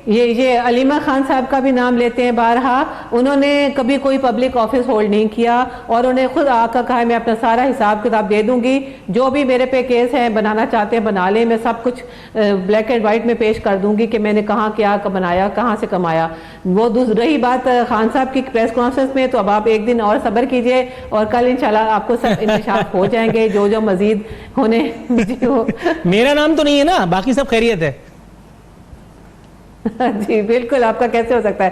ये अलीमा खान साहब का भी नाम लेते हैं बारहा, उन्होंने कभी कोई पब्लिक ऑफिस होल्ड नहीं किया और उन्हें खुद आकर कहा मैं अपना सारा हिसाब किताब दे दूंगी, जो भी मेरे पे केस है बनाना चाहते हैं बना लें, मैं सब कुछ ब्लैक एंड वाइट में पेश कर दूंगी कि मैंने कहाँ क्या बनाया, कहाँ से कमाया। वो रही बात खान साहब की प्रेस कॉन्फ्रेंस में, तो अब आप एक दिन और सब्र कीजिए और कल इंशाल्लाह आपको सब इंकशाफ हो जाएंगे जो जो मजीद होने हो। मेरा नाम तो नहीं है ना, बाकी सब खैरियत है। जी बिल्कुल, आपका कैसे हो सकता है,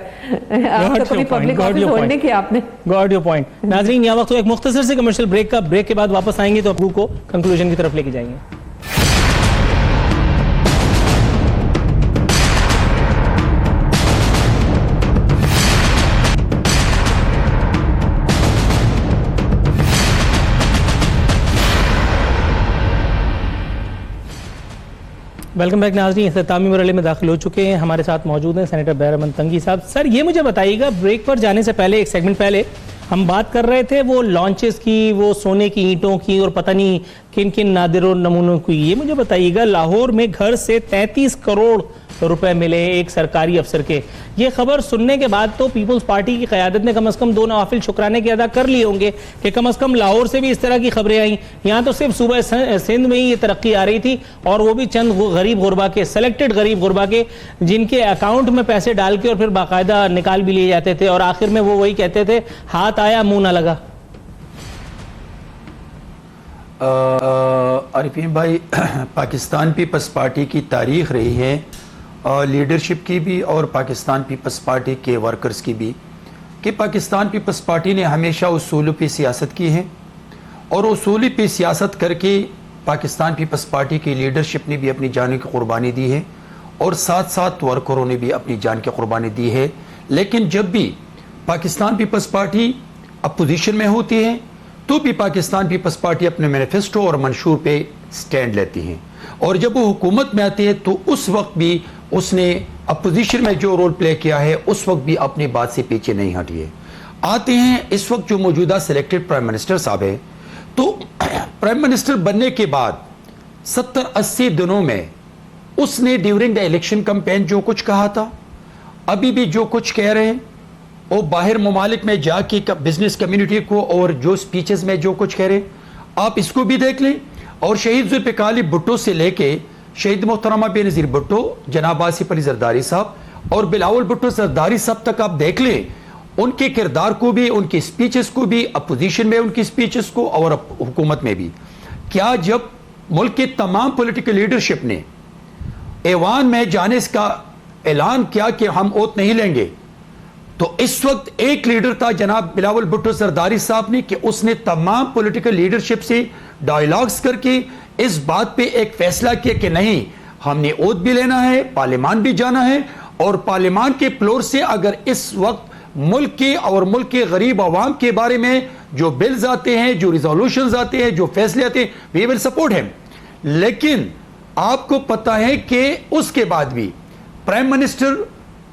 आप तो कभी पब्लिक ऑफिस होल्ड नहीं किया आपने। Got your point. नाज़रीन, यहाँ वक्त तो एक मुख्तसर से कमर्शियल ब्रेक का, ब्रेक के बाद वापस आएंगे तो आपको कंक्लूजन की तरफ लेके जाएंगे। वेलकम बैक नाज़रीन, इख्तितामी मरहले में दाखिल हो चुके हैं। हमारे साथ मौजूद हैं सेनेटर बैरहमन तंगी साहब। सर, ये मुझे बताइएगा, ब्रेक पर जाने से पहले, एक सेगमेंट पहले हम बात कर रहे थे वो लॉन्चेस की, वो सोने की ईंटों की और पता नहीं किन किन नादिर नमूनों की। ये मुझे बताइएगा, लाहौर में घर से 33 करोड़ रुपए मिले एक सरकारी अफसर के। ये खबर सुनने के बाद तो पीपल्स पार्टी की क़यादत ने कम से कम 2 नवाफिल शुक्राने के अदा कर लिए होंगे कि कम से कम लाहौर से भी इस तरह की खबरें आई। यहाँ तो सिर्फ सूबा सिंध में ही ये तरक्की आ रही थी, और वो भी चंद गरीब गुरबा के, सेलेक्टेड गरीब गुरबा के, जिनके अकाउंट में पैसे डाल के और फिर बाकायदा निकाल भी लिए जाते थे, और आखिर में वो वही कहते थे, हाथ आया मुंह ना लगा। आरिफीन भाई, पाकिस्तान पीपल्स पार्टी की तारीख रही है, लीडरशिप की भी और पाकिस्तान पीपल्स पार्टी के वर्कर्स की भी, कि पाकिस्तान पीपल्स पार्टी ने हमेशा उसूलों पे सियासत की है, और उसूलों पे सियासत करके पाकिस्तान पीपल्स पार्टी की लीडरशिप ने भी अपनी जान की कुर्बानी दी है, और साथ साथ वर्करों ने भी अपनी जान की कुर्बानी दी है। लेकिन जब भी पाकिस्तान पीपल्स पार्टी अपोजिशन में होती है तो भी पाकिस्तान पीपल्स पार्टी अपने मैनिफेस्टो और मंशूर पे स्टैंड लेती है, और जब वो हुकूमत में आती है तो उस वक्त भी उसने अपोजिशन में जो रोल प्ले किया है उस वक्त भी अपनी बात से पीछे नहीं हटी है। आते हैं इस वक्त जो मौजूदा सिलेक्टेड प्राइम मिनिस्टर साहब है, तो प्राइम मिनिस्टर बनने के बाद 70-80 दिनों में उसने ड्यूरिंग द इलेक्शन कैंपेन जो कुछ कहा था, अभी भी जो कुछ कह रहे हैं, और बाहर ममालिक में जाके बिजनेस कम्युनिटी को और जो स्पीचेस में जो कुछ कह रहे हैं, आप इसको भी देख लें। और शहीद जुल्फ़िकार अली भुट्टो से लेके शहीद मोहतरमा बेनज़ीर भुट्टो, जनाब आसिफ अली जरदारी साहब और बिलावल भुट्टो जरदारी साहब तक आप देख लें, उनके किरदार को भी, उनकी स्पीचेस को भी, अपोजिशन में उनकी स्पीचेस को और हुकूमत में भी। क्या जब मुल्क के तमाम पॉलिटिकल लीडरशिप ने ऐवान में जाने का ऐलान किया कि हम ओत नहीं लेंगे, तो इस वक्त एक लीडर था जनाब बिलावल भुट्टो जरदारी साहब ने, कि उसने तमाम पॉलिटिकल लीडरशिप से डायलॉग्स करके इस बात पे एक फैसला किया कि नहीं, हमने ओथ भी लेना है, पार्लियामान भी जाना है, और पार्लियामान के फ्लोर से अगर इस वक्त मुल्क के और मुल्क के गरीब आवाम के बारे में जो बिल्स आते हैं, जो रिजोल्यूशंस आते हैं, जो फैसले आते हैं, वी विल सपोर्ट हिम। लेकिन आपको पता है कि उसके बाद भी प्राइम मिनिस्टर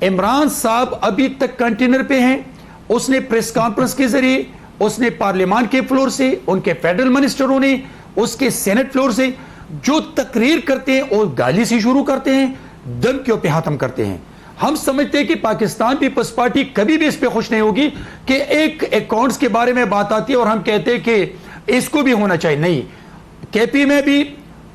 इमरान साहब अभी तक कंटेनर पे हैं। उसने प्रेस कॉन्फ्रेंस के जरिए, उसने पार्लियामान के फ्लोर से, उनके फेडरल मिनिस्टरों ने उसके सेनेट फ्लोर से जो तकरीर करते हैं और गाली से शुरू करते हैं, धमकियों पे खत्म करते हैं। हम समझते हैं कि पाकिस्तान पीपल्स पार्टी कभी भी इस पे खुश नहीं होगी कि एक अकाउंट्स के बारे में बात आती है और हम कहते हैं कि इसको भी होना चाहिए। नहीं, केपी में भी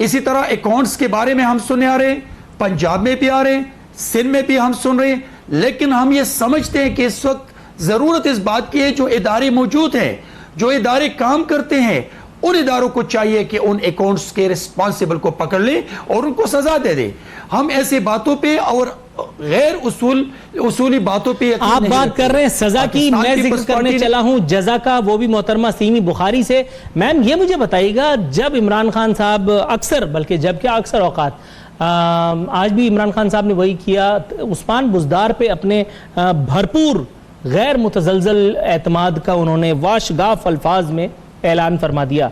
इसी तरह अकाउंट्स के बारे में हम सुनने आ रहे हैं, पंजाब में भी आ रहे हैं, सिंध में भी हम सुन रहे हैं। लेकिन हम ये समझते हैं कि इस वक्त जरूरत इस बात की है, जो इदारे मौजूद हैं, जो इदारे काम करते हैं, उन इदारों को चाहिए कि उन अकाउंट्स के रिस्पॉन्सिबल को पकड़ ले और उनको सजा दे दे। हम ऐसी बातों पे और गैर उसूली बातों पे आप बात कर रहे हैं सजा की, मैं जिक्र करने चला हूं जजा का, वो भी मोहतरमा सीमी बुखारी से। मैम, ये मुझे बताइएगा, जब इमरान खान साहब अक्सर, बल्कि जब क्या अक्सर औकात, आज भी इमरान खान साहब ने वही किया, उस्मान बुज़दार पे अपने भरपूर गैर मुतज़लज़ल एतमाद का उन्होंने वाशगाफ अल्फाज में ऐलान फरमा दिया।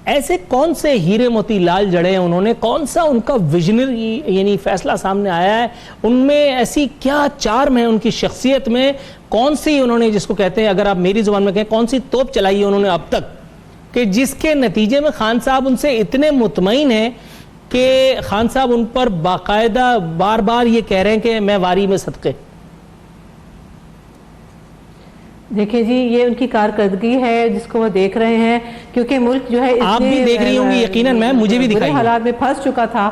ऐसे कौन से हीरे मोती लाल जड़े हैं उन्होंने, कौन सा उनका विजनरी यानी फैसला सामने आया है, उनमें ऐसी क्या चार्म है उनकी शख्सियत में, कौन सी उन्होंने, जिसको कहते हैं, अगर आप मेरी जुबान में कहें, कौन सी तोप चलाई है उन्होंने अब तक, कि जिसके नतीजे में खान साहब उनसे इतने मुतमईन हैं कि कि खान साहब उन पर बाकायदा बार बार ये कह रहे हैं कि मैं वारी में सदक़े? देखिए जी, ये उनकी कारकर्दगी है जिसको वो देख रहे हैं, क्योंकि मुल्क जो है आप भी देख रही होंगी यकीनन मैम, मुझे भी दिखाई हालात में फंस चुका था।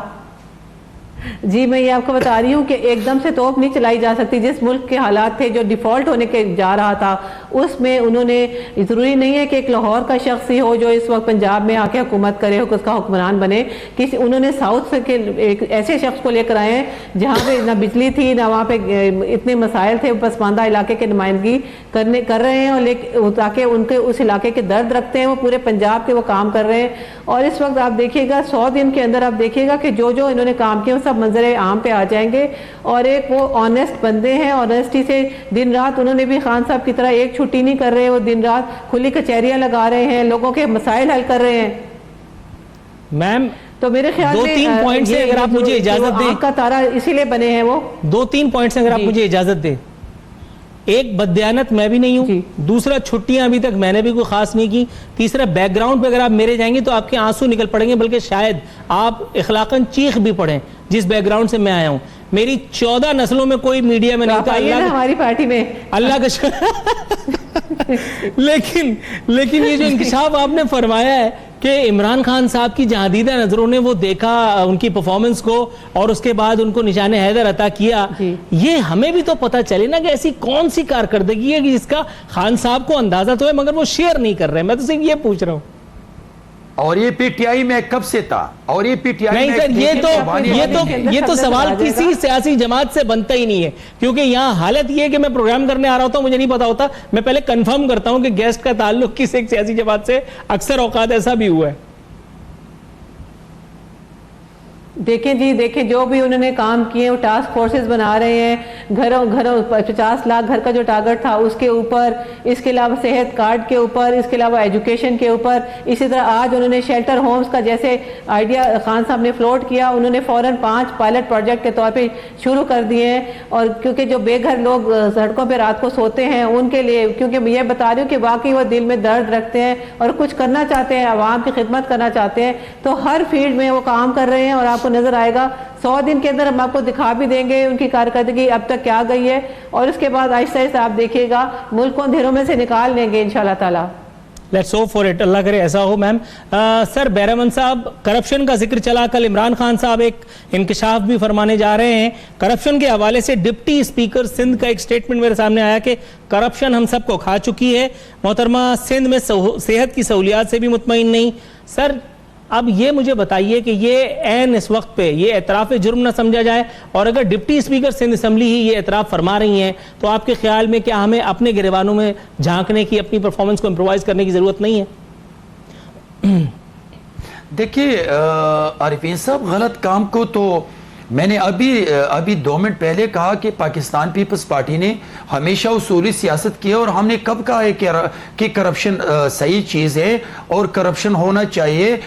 जी, मैं ये आपको बता रही हूँ कि एकदम से तोप नहीं चलाई जा सकती। जिस मुल्क के हालात थे जो डिफ़ॉल्ट होने के जा रहा था, उसमें उन्होंने, ज़रूरी नहीं है कि एक लाहौर का शख्स ही हो जो इस वक्त पंजाब में आके हुकूमत करे हो, उसका हुक्मरान बने। किसी उन्होंने साउथ से के एक ऐसे शख्स को लेकर आए हैं जहाँ पे ना बिजली थी, ना वहाँ पे इतने मसाइल थे, पसमानदा इलाके की नुमाइंदगी कर रहे हैं, और लेकिन ताकि उनके उस इलाके के दर्द रखते हैं, वो पूरे पंजाब के वो काम कर रहे हैं। और इस वक्त आप देखिएगा 100 दिन के अंदर आप देखिएगा कि जो जो इन्होंने काम किया सब मंजर आम पे आ जाएंगे। और एक वो ऑनेस्ट बंदे हैं, ऑनेस्टी से दिन रात उन्होंने भी खान साहब की तरह एक छुट्टी नहीं कर रहे, वो दिन रात खुली कचहरियां लगा रहे हैं, लोगों के मसाइल हल कर रहे हैं। मैम तो मेरे ख्याल में 2-3 पॉइंट से अगर आप मुझे इजाजत दें, आपका तारा इसीलिए बने हैं वो 2-3 पॉइंट से अगर आप मुझे इजाजत दें। एक, बददियानत मैं भी नहीं हूँ। दूसरा, छुट्टियां अभी तक मैंने भी कोई खास नहीं की। तीसरा, बैकग्राउंड पे अगर आप मेरे जाएंगे तो आपके आंसू निकल पड़ेंगे, बल्कि शायद आप इखलाकन चीख भी पड़ें जिस बैकग्राउंड से मैं आया हूँ। मेरी 14 नस्लों में कोई मीडिया में नहीं था, हमारी पार्टी में अल्लाह का लेकिन ये जो इंकशाफ आपने फरमाया है कि इमरान खान साहब की जहादीदा नजरों ने वो देखा उनकी परफॉर्मेंस को और उसके बाद उनको निशाने हैदर अता किया, ये हमें भी तो पता चले ना कि ऐसी कौन सी कारकर्दगी है कि जिसका खान साहब को अंदाजा तो है मगर वो शेयर नहीं कर रहे। मैं तो सिर्फ ये पूछ रहा हूँ। और ये पीटीआई में कब से था? और ये पीटीआई नहीं सर, ये तो सवाल किसी सियासी जमात से बनता ही नहीं है, क्योंकि यहाँ हालत ये है कि मैं प्रोग्राम करने आ रहा होता हूँ, मुझे नहीं पता होता, मैं पहले कंफर्म करता हूँ कि गेस्ट का ताल्लुक किस एक सियासी जमात से। अक्सर औकात ऐसा भी हुआ है। देखें जी, देखें जो भी उन्होंने काम किए, वो टास्क फोर्सेस बना रहे हैं, घरों 50 लाख घर का जो टारगेट था उसके ऊपर, इसके अलावा सेहत कार्ड के ऊपर, इसके अलावा एजुकेशन के ऊपर। इसी तरह आज उन्होंने शेल्टर होम्स का जैसे आइडिया खान साहब ने फ्लोट किया, उन्होंने फौरन 5 पायलट प्रोजेक्ट के तौर पे शुरू कर दिए हैं। और क्योंकि जो बेघर लोग सड़कों पर रात को सोते हैं उनके लिए, क्योंकि मैं ये बता रही हूँ कि वाकई वो दिल में दर्द रखते हैं और कुछ करना चाहते हैं, आवाम की खिदमत करना चाहते हैं, तो हर फील्ड में वो काम कर रहे हैं। और आपको नजर आएगा 100 दिन के अंदर हम आपको दिखा भी देंगे उनकी कारकर्दगी अब तक क्या गई है, और उसके बाद आहिस्ता आहिस्ता आप देखिएगा मुल्क को अंधेरों में से निकाल लेंगे इंशाल्लाह ताला। लेट्स होप फॉर इट, अल्लाह करे ऐसा हो। मैम सर बैरमन साहब, करप्शन का जिक्र चला, कल इमरान खान साहब एक इंकशाफ भी फरमाने जा रहे हैं करप्शन के हवाले से। डिप्टी स्पीकर सिंध का एक स्टेटमेंट मेरे सामने आया कि करप्शन हम सबको खा चुकी है, मोहतरमा सिंध में सेहत की सहूलियात से भी मुतमईन नहीं। सर अब ये मुझे बताइए कि ये ऐन इस वक्त पे ये एतराफ़ जुर्म ना समझा जाए, और अगर डिप्टी स्पीकर सिंध असम्बली ही ये एतराफ़ फरमा रही हैं तो आपके ख्याल में क्या हमें अपने गिरबानों में झांकने की, अपनी परफॉर्मेंस को इम्प्रोवाइज करने की ज़रूरत नहीं है? देखिए आरिफीन साहब, गलत काम को तो मैंने अभी 2 मिनट पहले कहा कि पाकिस्तान पीपल्स पार्टी ने हमेशा उसूली सियासत की है, और हमने कब कहा है कि करप्शन सही चीज़ है और करप्शन होना चाहिए।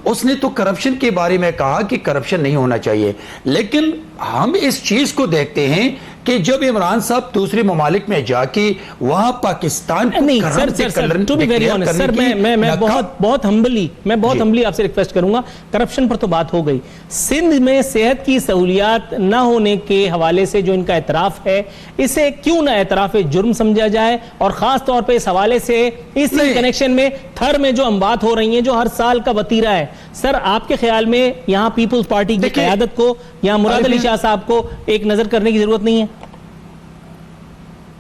उसने तो करप्शन के बारे में कहा कि करप्शन नहीं होना चाहिए, लेकिन हम इस चीज़ को देखते हैं कि जब इमरान साहब दूसरे ममालिक में जाके वहां पाकिस्तान नहीं sir to be very honest sir, मैं बहुत हम्बली आपसे रिक्वेस्ट करूंगा, करप्शन पर तो बात हो गई। सिंध में सेहत की सहूलियात न होने के हवाले से जो इनका एतराफ है, इसे क्यों ना एतराफ जुर्म समझा जाए, और खास तौर पर इस हवाले से इसी कनेक्शन में थर में जो अमवात हो रही हैं जो हर साल का वतीरा है। सर आपके ख्याल में यहाँ पीपल्स पार्टी की क़यादत को, यहाँ मुराद अली शाह साहब को एक नजर करने की जरूरत नहीं है?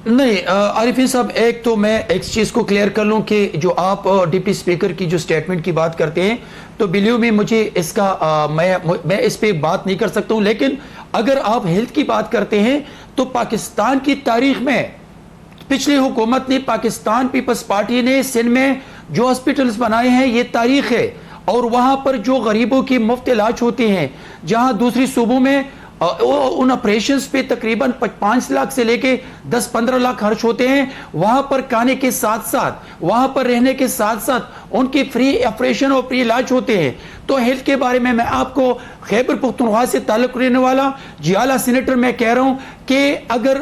नहीं आरिफीन साहब, एक तो मैं एक चीज को क्लियर कर लूं कि जो आप डिप्टी स्पीकर की जो स्टेटमेंट की बात करते हैं, तो बिलीव में मुझे इसका मैं इस पे बात नहीं कर सकता हूं, लेकिन अगर आप हेल्थ की बात करते हैं तो पाकिस्तान की तारीख में पिछली हुकूमत ने, पाकिस्तान पीपल्स पार्टी ने सिंध में जो हॉस्पिटल्स बनाए हैं ये तारीख है, और वहां पर जो गरीबों की मुफ्त इलाज होते हैं, जहां दूसरी सूबों में उन ऑपरेशंस पे तकरीबन 5 लाख से लेके 10-15 लाख खर्च होते हैं, वहां पर खाने के साथ साथ, वहां पर रहने के साथ साथ उनके फ्री ऑपरेशन और फ्री इलाज होते हैं। तो हेल्थ के बारे में मैं आपको खैबर पुख्तनख्वा से ताल्लुक रहने वाला जियाला सीनेटर मैं कह रहा हूं कि अगर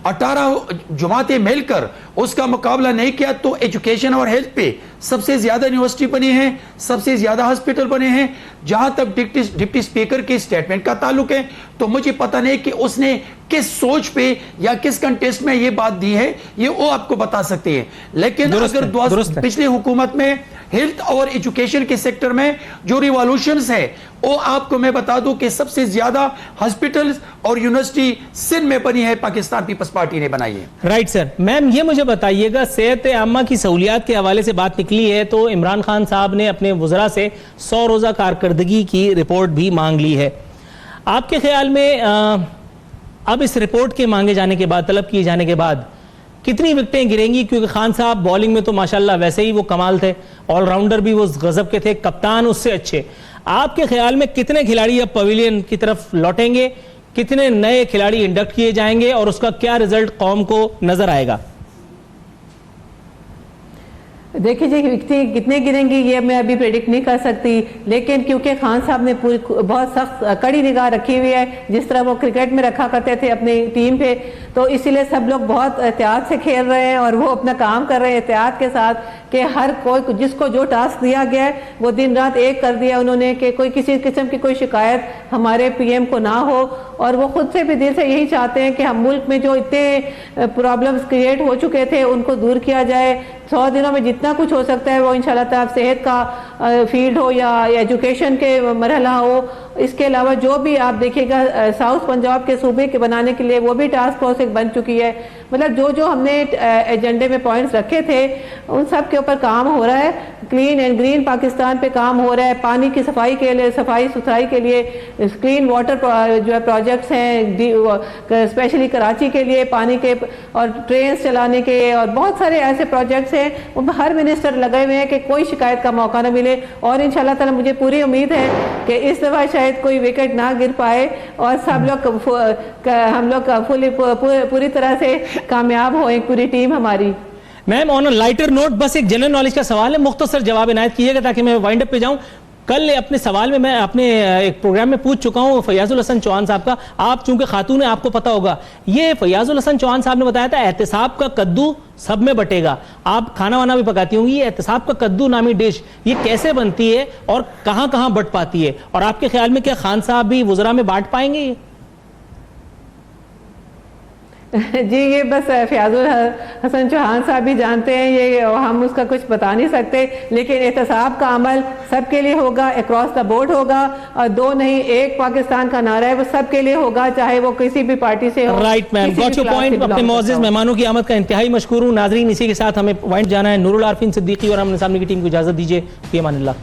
18 जमातें मिलकर उसका मुकाबला नहीं किया तो एजुकेशन और हेल्थ पे सबसे ज्यादा यूनिवर्सिटी बने हैं, सबसे ज्यादा हॉस्पिटल बने हैं। जहां तक डिप्टी स्पीकर के स्टेटमेंट का ताल्लुक है तो मुझे पता नहीं कि उसने किस सोच पे या किस कंटेस्ट में ये बात दी है, ये वो आपको बता सकते हैं। लेकिन अगर पिछली हुकूमत में हेल्थ और एजुकेशन के सेक्टर में जो रिवॉल्यूशंस है वो आपको मैं बता दूं कि सबसे ज्यादा हॉस्पिटल्स और यूनिवर्सिटी सिंध में बनी है, पाकिस्तान पीपल्स पार्टी ने बनाई है। Right sir. मैम ये मुझे बताइएगा, सेहत आमा की सहूलियात के हवाले से बात निकली है तो इमरान खान साहब ने अपने वुज़रा से 100 रोज़ा कारकर्दगी की रिपोर्ट भी मांग ली है। आपके ख्याल में अब इस रिपोर्ट के मांगे जाने के बाद, तलब किए जाने के बाद कितनी विकेटें गिरेंगी? क्योंकि खान साहब बॉलिंग में तो माशाल्लाह वैसे ही वो कमाल थे, ऑलराउंडर भी वो गजब के थे, कप्तान उससे अच्छे। आपके ख्याल में कितने खिलाड़ी अब पवेलियन की तरफ लौटेंगे, कितने नए खिलाड़ी इंडक्ट किए जाएंगे और उसका क्या रिजल्ट कौम को नजर आएगा? देखिए जी, विकेटें कितने गिरेंगी ये मैं अभी प्रेडिक्ट नहीं कर सकती, लेकिन क्योंकि खान साहब ने पूरी बहुत सख्त कड़ी निगाह रखी हुई है, जिस तरह वो क्रिकेट में रखा करते थे अपनी टीम पे, तो इसीलिए सब लोग बहुत एहतियात से खेल रहे हैं और वो अपना काम कर रहे हैं एहतियात के साथ कि हर कोई जिसको जो टास्क दिया गया है वो दिन रात एक कर दिया उन्होंने कि कोई किसी किस्म की कोई शिकायत हमारे पीएम को ना हो। और वो खुद से भी दिल से यही चाहते हैं कि हम मुल्क में जो इतने प्रॉब्लम्स क्रिएट हो चुके थे उनको दूर किया जाए। 100 दिनों में जितना कुछ हो सकता है वो इंशाल्लाह ताला सेहत का फील्ड हो या एजुकेशन के मरहला हो, इसके अलावा जो भी आप देखिएगा साउथ पंजाब के सूबे के बनाने के लिए वो भी टास्क फोर्स एक बन चुकी है। मतलब जो जो हमने एजेंडे में पॉइंट्स रखे थे उन सब के ऊपर काम हो रहा है। क्लीन एंड ग्रीन पाकिस्तान पे काम हो रहा है, पानी की सफाई के लिए, सफाई सुथराई के लिए क्लीन वाटर जो है प्रोजेक्ट्स हैं, स्पेशली कराची के लिए पानी के और ट्रेन चलाने के, और बहुत सारे ऐसे प्रोजेक्ट्स हैं उन हर मिनिस्टर लगे हुए हैं कि कोई शिकायत का मौका ना मिले। और इंशाल्लाह ताला मुझे पूरी उम्मीद है कि इस दफ़ा शायद कोई विकेट ना गिर पाए और सब लोग हम लोग पूरी तरह से कामयाब हो, एक पूरी टीम हमारी। Ma'am on a lighter note बस एक जनरल नॉलेज का सवाल है, मुख्तसर जवाब इनायत कीजिएगा ताकि मैं वाइंड अप पे जाऊं। कल अपने सवाल में मैं अपने एक प्रोग्राम में पूछ चुका हूं फयाजुल हसन चौहान साहब का, आप चूंकि खातून है आपको पता होगा, ये फयाजुल हसन चौहान साहब ने बताया था एहतिसाब का कद्दू सब में बटेगा। आप खाना वाना भी पकाती होंगी, ये एहतिसाब का कद्दू नामी डिश ये कैसे बनती है और कहां कहां बट पाती है, और आपके ख्याल में क्या खान साहब भी वुज़रा में बांट पाएंगे ये? जी ये बस फयाजुल हसन चौहान साहब भी जानते हैं, ये हम उसका कुछ बता नहीं सकते, लेकिन एहतसाब का अमल सबके लिए होगा, अक्रॉस द बोर्ड होगा, और दो नहीं एक पाकिस्तान का नारा है वो सबके लिए होगा, चाहे वो किसी भी पार्टी से हो। Right ma'am, got your point. अपने मौजूद मेहमानों की आमद का इंतहाई मशकूर हूँ। नाजरीन इसी के साथ हमें पॉइंट जाना है। नूरुल आरफीन सिद्दीकी और हमने सामने की टीम को इजाजत दीजिए। फी अमानिल्लाह।